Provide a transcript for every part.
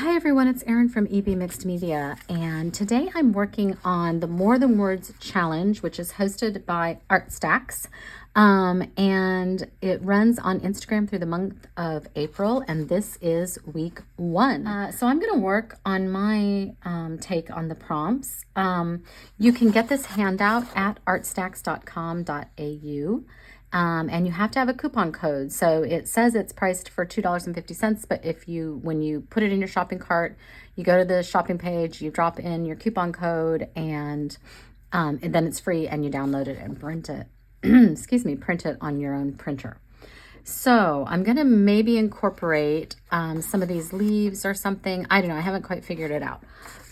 Hi everyone, it's Erin from EB Mixed Media, and today I'm working on the More Than Words Challenge, which is hosted by ArtStacks, and it runs on Instagram through the month of April, and this is week 1. So I'm going to work on my take on the prompts. You can get this handout at artstacks.com.au. And you have to have a coupon code. So it says it's priced for $2.50, but when you put it in your shopping cart, you go to the shopping page, you drop in your coupon code, and then it's free, and you download it and print it. Print it on your own printer. So I'm gonna maybe incorporate some of these leaves or something. I don't know, I haven't quite figured it out.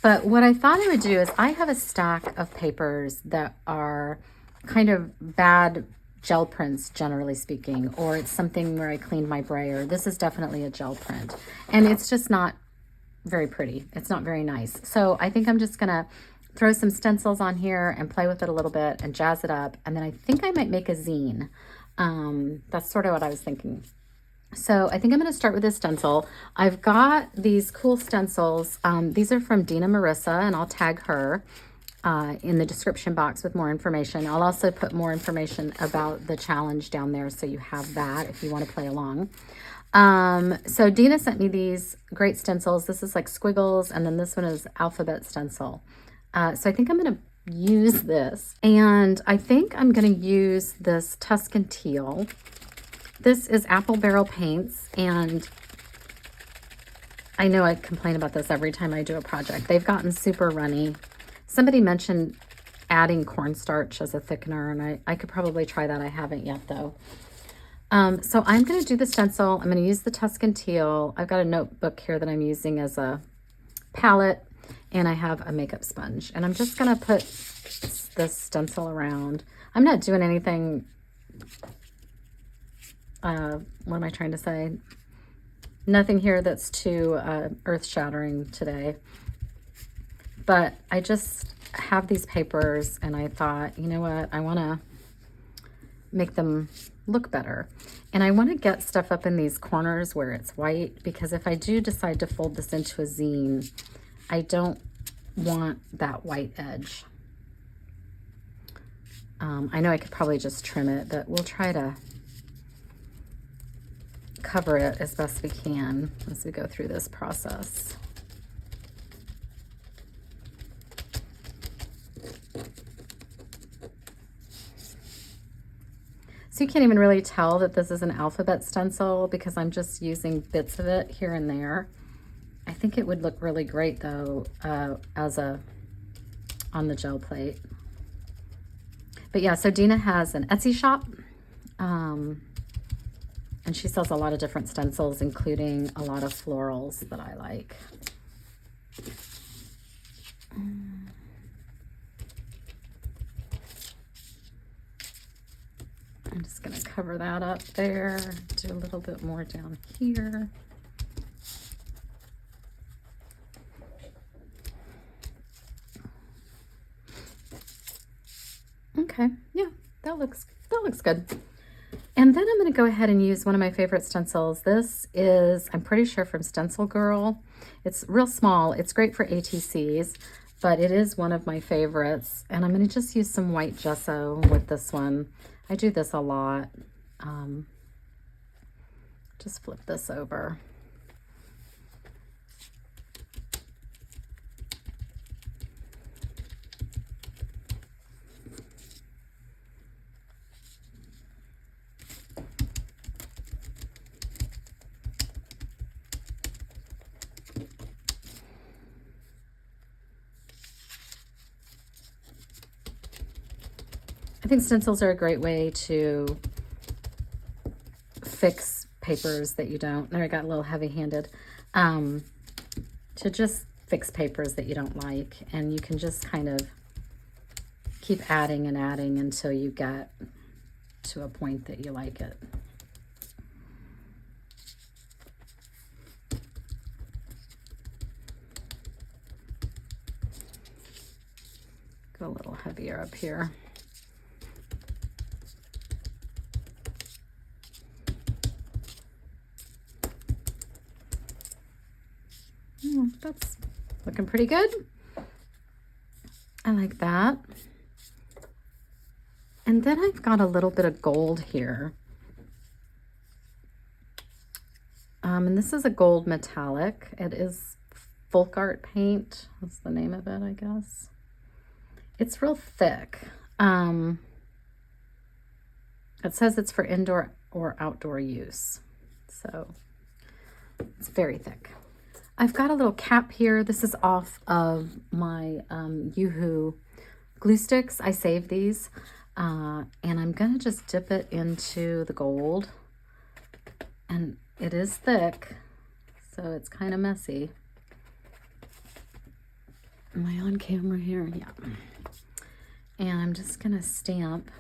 But what I thought I would do is I have a stack of papers that are kind of bad gel prints, generally speaking, or it's something where I cleaned my brayer. This is definitely a gel print, and it's just not very pretty. It's not very nice. So I think I'm just gonna throw some stencils on here and play with it a little bit and jazz it up, and then I think I might make a zine. That's sort of what I was thinking. So I think I'm going to start with this stencil. I've got these cool stencils. These are from Dina Marissa, and I'll tag her in the description box with more information. I'll also put more information about the challenge down there, so you have that if you want to play along. So Dina sent me these great stencils. This is like squiggles, and then this one is alphabet stencil. So I think I'm going to use this, and I think I'm going to use this Tuscan teal. This is Apple Barrel Paints, and I know I complain about this every time I do a project. They've gotten super runny. Somebody mentioned adding cornstarch as a thickener, and I could probably try that. I haven't yet, though. So I'm going to do the stencil. I'm going to use the Tuscan teal. I've got a notebook here that I'm using as a palette, and I have a makeup sponge. And I'm just going to put this stencil around. I'm not doing anything, what am I trying to say? Nothing here that's too earth-shattering today. But I just have these papers, and I thought, you know what, I want to make them look better. And I want to get stuff up in these corners where it's white, because if I do decide to fold this into a zine, I don't want that white edge. I know I could probably just trim it, but we'll try to cover it as best we can as we go through this process. So you can't even really tell that this is an alphabet stencil because I'm just using bits of it here and there. I think it would look really great though on the gel plate. But yeah, so Dina has an Etsy shop, and she sells a lot of different stencils, including a lot of florals that I like. I'm just going to cover that up there, do a little bit more down here. Okay, yeah, that looks good. And then I'm going to go ahead and use one of my favorite stencils. This is, I'm pretty sure, from Stencil Girl. It's real small. It's great for ATCs, but it is one of my favorites. And I'm going to just use some white gesso with this one. I do this a lot. Just flip this over. I think stencils are a great way to fix papers that you don't, there I got a little heavy-handed, to just fix papers that you don't like, and you can just kind of keep adding and adding until you get to a point that you like it. Go a little heavier up here. That's looking pretty good. I like that. And then I've got a little bit of gold here. And this is a gold metallic. It is folk art paint. That's the name of it, I guess. It's real thick. It says it's for indoor or outdoor use. So it's very thick. I've got a little cap here. This is off of my Yoo-Hoo glue sticks. I saved these. And I'm going to just dip it into the gold. And it is thick, so it's kind of messy. Am I on camera here? Yeah. And I'm just going to stamp.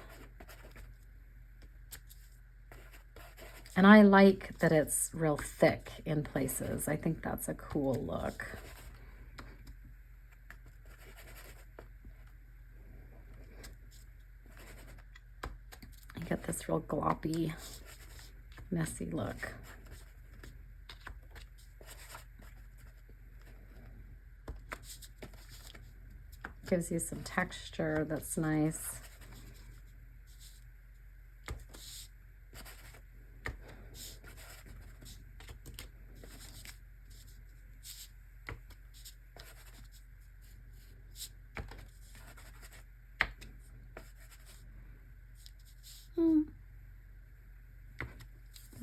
And I like that it's real thick in places. I think that's a cool look. I get this real gloppy, messy look. Gives you some texture that's nice.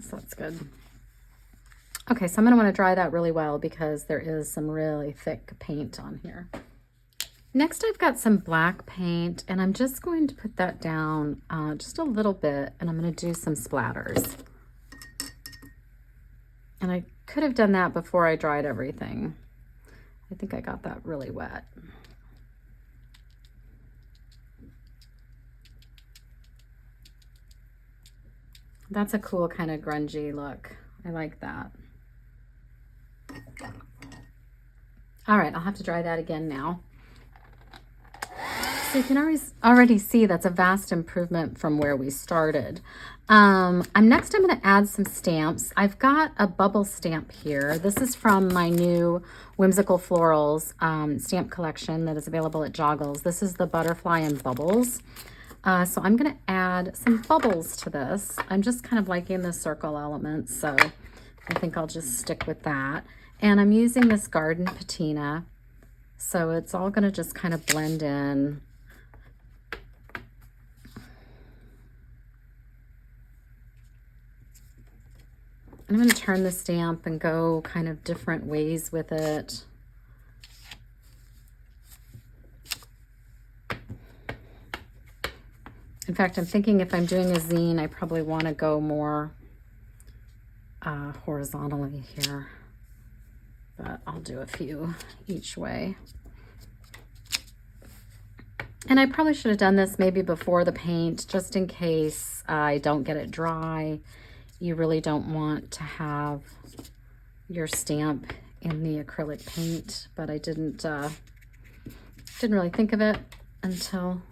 So that's good. Okay, so I'm gonna wanna dry that really well because there is some really thick paint on here. Next, I've got some black paint, and I'm just going to put that down just a little bit, and I'm going to do some splatters. And I could have done that before I dried everything. I think I got that really wet. That's a cool kind of grungy look. I like that. All right, I'll have to dry that again now. So you can already see that's a vast improvement from where we started. I'm going to add some stamps. I've got a bubble stamp here. This is from my new Whimsical Florals stamp collection that is available at Joggles. This is the Butterfly and Bubbles. So I'm going to add some bubbles to this. I'm just kind of liking the circle elements, so I think I'll just stick with that. And I'm using this garden patina, so it's all going to just kind of blend in. I'm going to turn the stamp and go kind of different ways with it. In fact, I'm thinking if I'm doing a zine, I probably want to go more horizontally here. But I'll do a few each way. And I probably should have done this maybe before the paint, just in case I don't get it dry. You really don't want to have your stamp in the acrylic paint, but I didn't really think of it until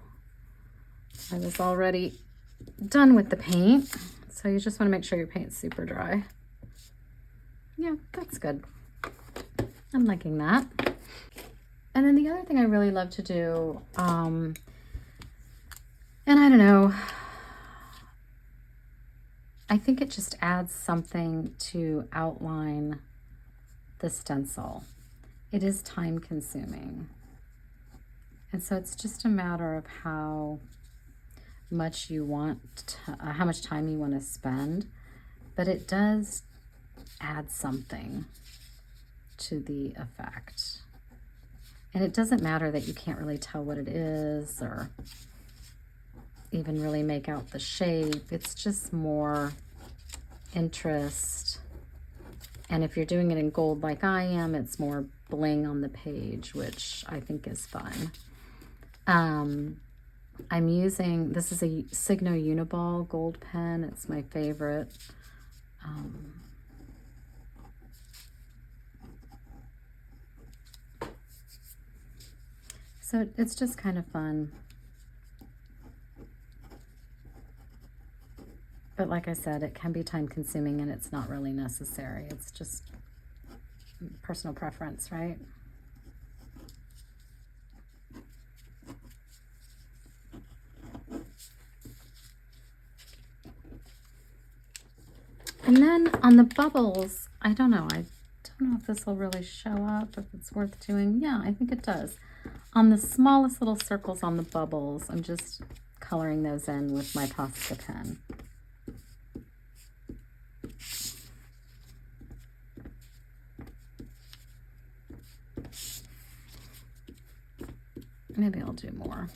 I was already done with the paint. So you just want to make sure your paint's super dry. Yeah, that's good. I'm liking that. And then the other thing I really love to do, and I don't know, I think it just adds something to outline the stencil. It is time consuming. And so it's just a matter of how much you want, how much time you want to spend, but it does add something to the effect. And it doesn't matter that you can't really tell what it is or even really make out the shape. It's just more interest. And if you're doing it in gold like I am, it's more bling on the page, which I think is fun. I'm using, this is a Signo Uniball gold pen. It's my favorite. So it's just kind of fun. But like I said, it can be time consuming and it's not really necessary. It's just personal preference, right? And then on the bubbles, I don't know if this will really show up, if it's worth doing. Yeah, I think it does. On the smallest little circles on the bubbles, I'm just coloring those in with my Posca pen. Maybe I'll do more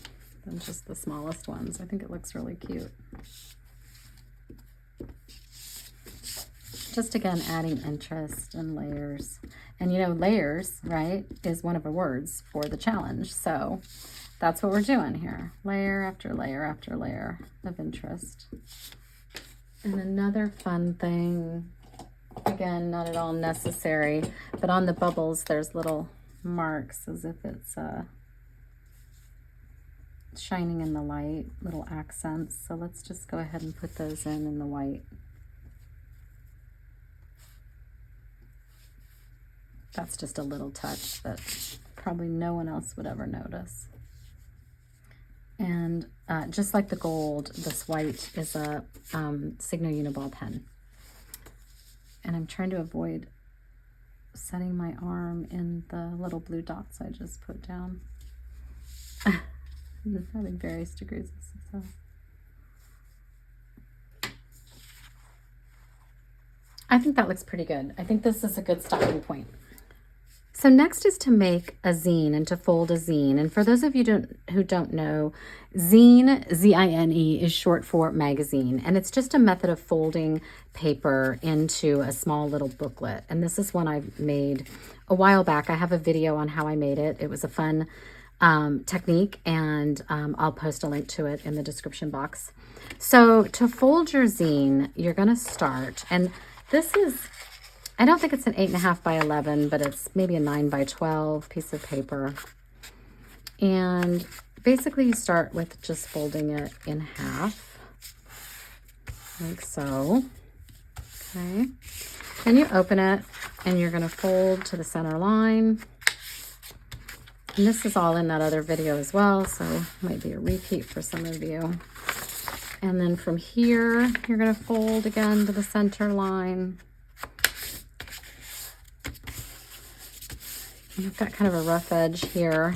than just the smallest ones. I think it looks really cute. Just again, adding interest and layers. And you know, layers, right, is one of the words for the challenge. So that's what we're doing here. Layer after layer after layer of interest. And another fun thing, again, not at all necessary, but on the bubbles, there's little marks as if it's shining in the light, little accents. So let's just go ahead and put those in the white. That's just a little touch that probably no one else would ever notice. And just like the gold, this white is a Signo Uniball pen. And I'm trying to avoid setting my arm in the little blue dots I just put down. I'm having various degrees of success. I think that looks pretty good. I think this is a good stopping point. So next is to make a zine and to fold a zine. And for those of you who don't know, zine, Z-I-N-E, is short for magazine. And it's just a method of folding paper into a small little booklet. And this is one I made a while back. I have a video on how I made it. It was a fun technique, and I'll post a link to it in the description box. So to fold your zine, you're going to start, and this is, I don't think it's an 8.5 by 11, but it's maybe a 9 by 12 piece of paper. And basically you start with just folding it in half, like so. Okay. And you open it, and you're going to fold to the center line. And this is all in that other video as well, so it might be a repeat for some of you. And then from here, you're going to fold again to the center line. And I've got kind of a rough edge here,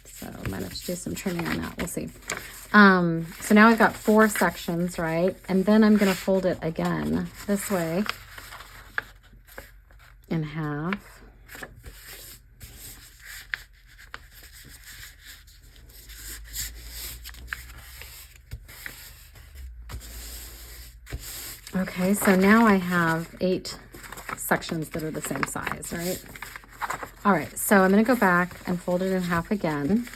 so I might have to do some trimming on that. We'll see. So now I've got 4 sections, right? And then I'm going to fold it again this way in half. Okay, so now I have 8 sections that are the same size, right? All right, so I'm going to go back and fold it in half again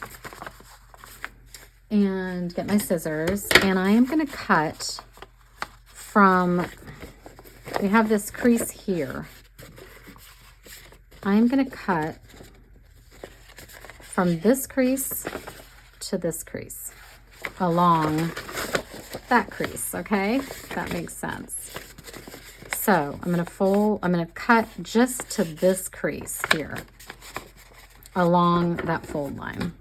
and get my scissors, and I am going to cut from, we have this crease here. I'm going to cut from this crease to this crease along that crease, okay? That makes sense. So I'm going to cut just to this crease here along that fold line.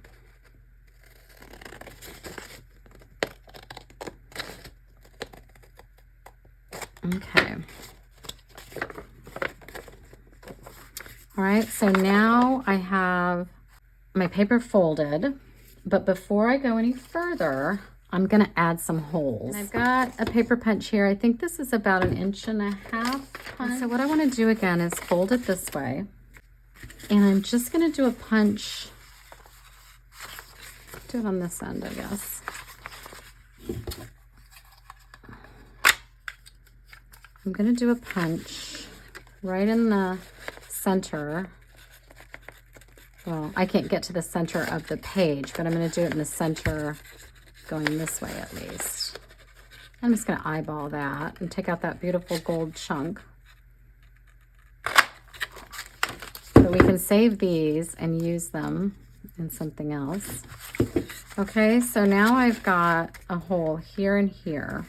Okay. All right, so now I have my paper folded, but before I go any further, I'm going to add some holes. And I've got a paper punch here. I think this is about 1.5 inches punch. So what I want to do again is fold it this way. And I'm just going to do a punch. Do it on this end, I guess. I'm going to do a punch right in the center. Well, I can't get to the center of the page, but I'm going to do it in the center, going this way at least. I'm just going to eyeball that and take out that beautiful gold chunk. So we can save these and use them in something else. Okay, so now I've got a hole here and here.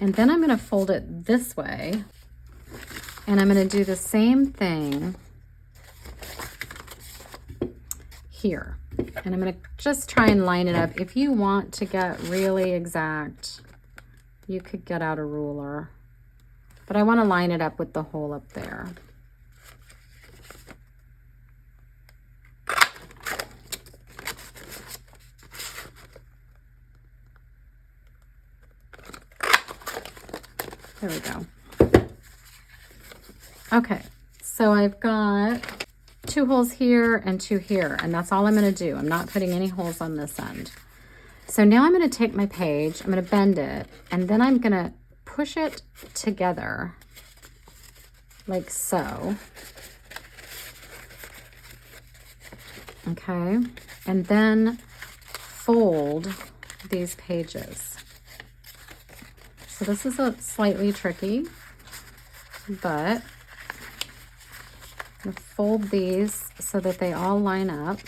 And then I'm going to fold it this way. And I'm going to do the same thing here. And I'm going to just try and line it up. If you want to get really exact, you could get out a ruler. But I want to line it up with the hole up there. There we go. Okay, so I've got 2 holes here and 2 here, and that's all I'm going to do. I'm not putting any holes on this end. So now I'm going to take my page, I'm going to bend it, and then I'm going to push it together like so. Okay, and then fold these pages. So this is a slightly tricky, but I'm going to fold these so that they all line up.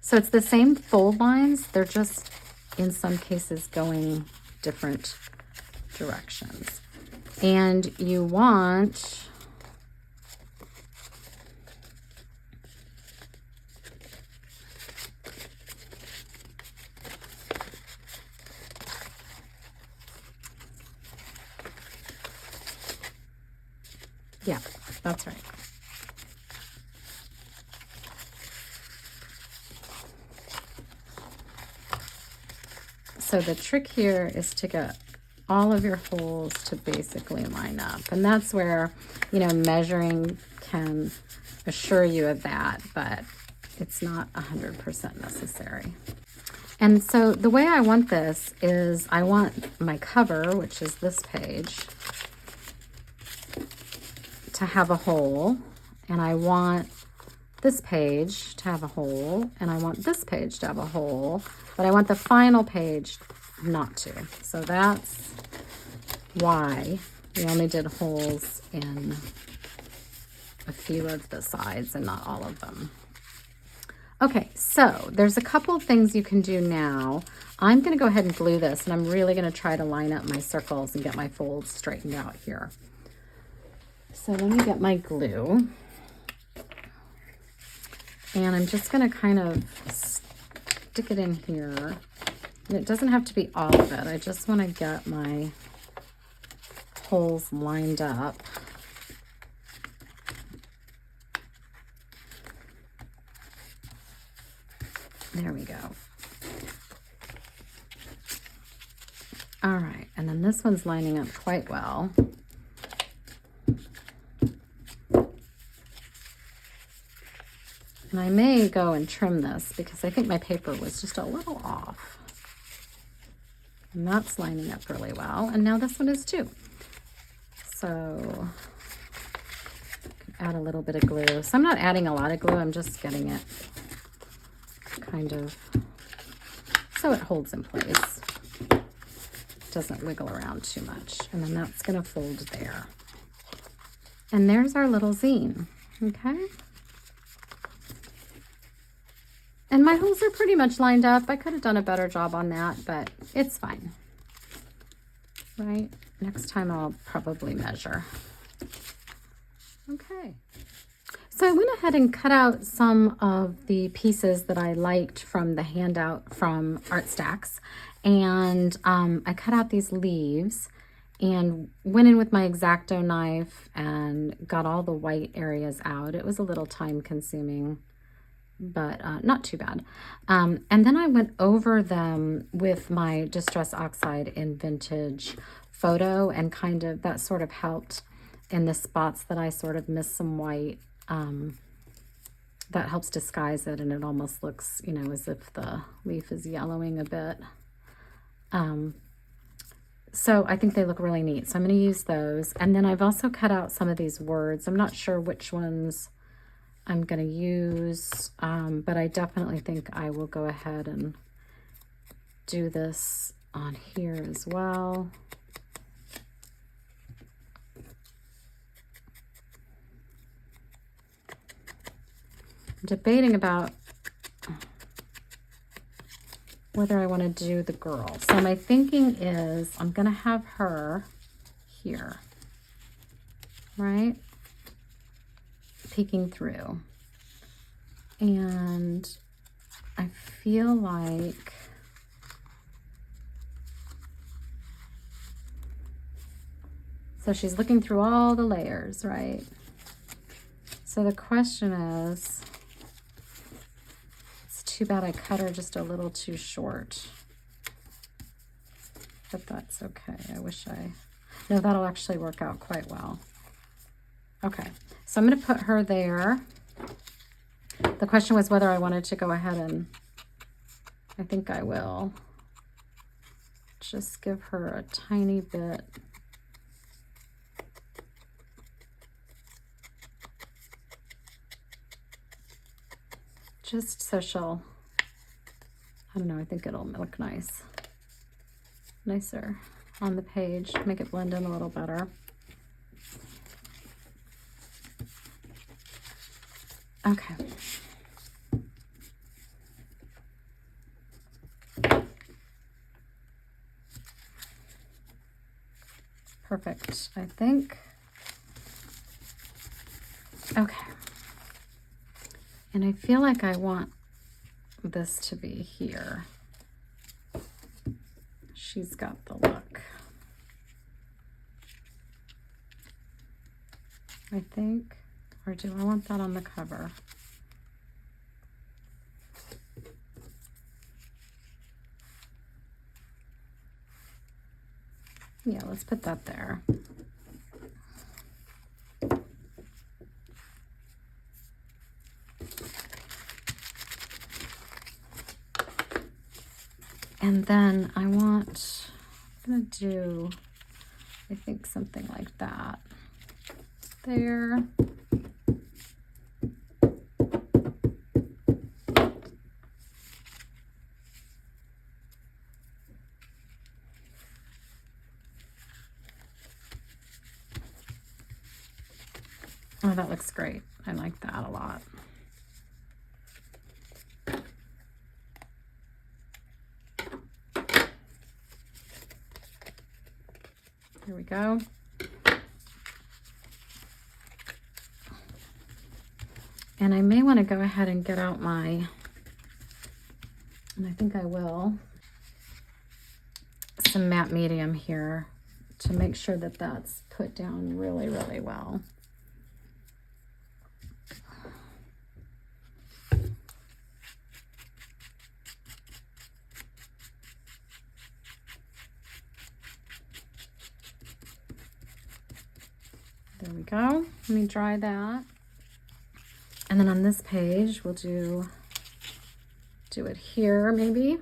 So it's the same fold lines, they're just in some cases going different directions. And you want yeah, that's right. So the trick here is to get all of your holes to basically line up. And that's where, you know, measuring can assure you of that, but it's not 100% necessary. And so the way I want this is I want my cover, which is this page, to have a hole, and I want this page to have a hole, and I want this page to have a hole, but I want the final page not to. So that's why we only did holes in a few of the sides and not all of them. Okay, so there's a couple of things you can do now. I'm going to go ahead and glue this, and I'm really going to try to line up my circles and get my folds straightened out here. So let me get my glue. And I'm just going to kind of stick it in here. And it doesn't have to be all of it. I just want to get my holes lined up. There we go. All right, and then this one's lining up quite well. And I may go and trim this because I think my paper was just a little off. And that's lining up really well. And now this one is too. So add a little bit of glue. So I'm not adding a lot of glue, I'm just getting it kind of so it holds in place. Doesn't wiggle around too much. And then that's gonna fold there. And there's our little zine, okay? And my holes are pretty much lined up. I could have done a better job on that, but it's fine, right? Next time I'll probably measure. Okay. So I went ahead and cut out some of the pieces that I liked from the handout from Art Stacks. And I cut out these leaves and went in with my X-Acto knife and got all the white areas out. It was a little time consuming, but not too bad. And then I went over them with my Distress Oxide in Vintage Photo, and kind of that sort of helped in the spots that I sort of missed some white. That helps disguise it, and it almost looks, you know, as if the leaf is yellowing a bit. So I think they look really neat. So I'm going to use those. And then I've also cut out some of these words. I'm not sure which ones I'm going to use, but I definitely think I will go ahead and do this on here as well. I'm debating about whether I want to do the girl. So my thinking is I'm going to have her here, right? Peeking through. And I feel like so she's looking through all the layers, right? So the question is, it's too bad I cut her just a little too short. But that's okay. I wish no, that'll actually work out quite well. Okay, so I'm going to put her there. The question was whether I wanted to go ahead and, I think I will. Just give her a tiny bit. Just so she'll, I don't know, I think it'll look nicer on the page, make it blend in a little better. Okay. Perfect, I think. Okay. And I feel like I want this to be here. She's got the look. I think, or do I want that on the cover? Yeah, let's put that there. And then I'm gonna do, I think, something like that. There. Oh, that looks great. I like that a lot. Here we go. And I may want to go ahead and get out and I think I will, some matte medium here to make sure that that's put down really, really well. There we go. Let me dry that. And then on this page, we'll do it here maybe.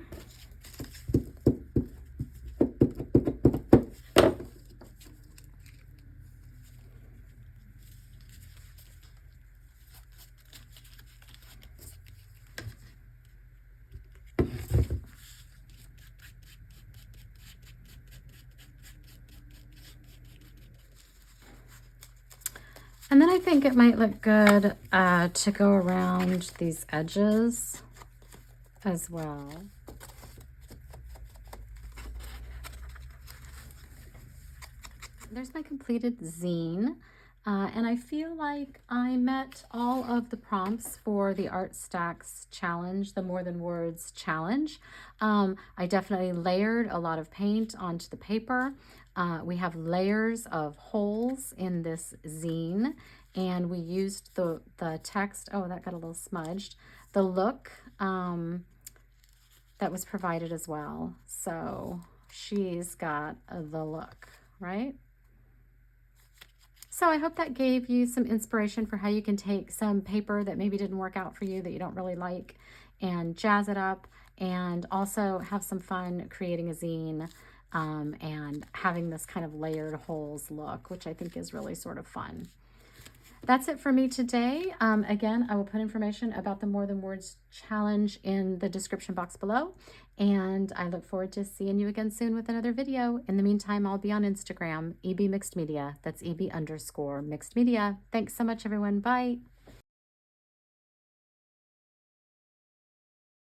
And then I think it might look good to go around these edges as well. There's my completed zine. And I feel like I met all of the prompts for the Art Stacks challenge, the More Than Words challenge. I definitely layered a lot of paint onto the paper. We have layers of holes in this zine, and we used the text. Oh, that got a little smudged. The look that was provided as well. So she's got the look, right? So I hope that gave you some inspiration for how you can take some paper that maybe didn't work out for you, that you don't really like, and jazz it up, and also have some fun creating a zine and having this kind of layered holes look, which I think is really sort of fun. That's it for me today. Again, I will put information about the More Than Words challenge in the description box below, and I look forward to seeing you again soon with another video. In the meantime, I'll be on Instagram, EB Mixed Media. That's EB_Mixed Media. Thanks so much, everyone. Bye.